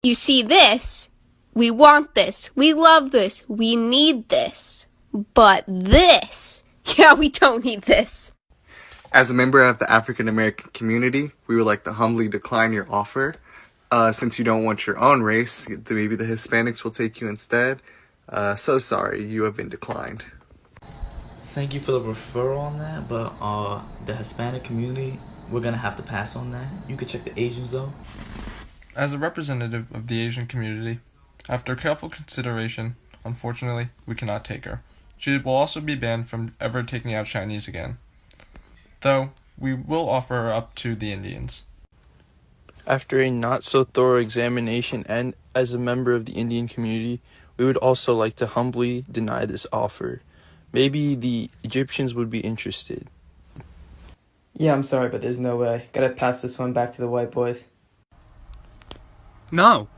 You see this? We want this. We love this. We need this. But this, yeah, we don't need this. As a member of the African American community, we would like to humbly decline your offer. Since you don't want your own race, maybe the Hispanics will take you instead. So sorry, you have been declined. Thank you for the referral on that, but the Hispanic community, we're gonna have to pass on that. You could check the Asians though. As a representative of the Asian community, after careful consideration, unfortunately, we cannot take her. She will also be banned from ever taking out Chinese again. Though, we will offer her up to the Indians. After a not-so-thorough examination and as a member of the Indian community, we would also like to humbly deny this offer. Maybe the Egyptians would be interested. Yeah, I'm sorry, but there's no way. Gotta pass this one back to the white boys. No,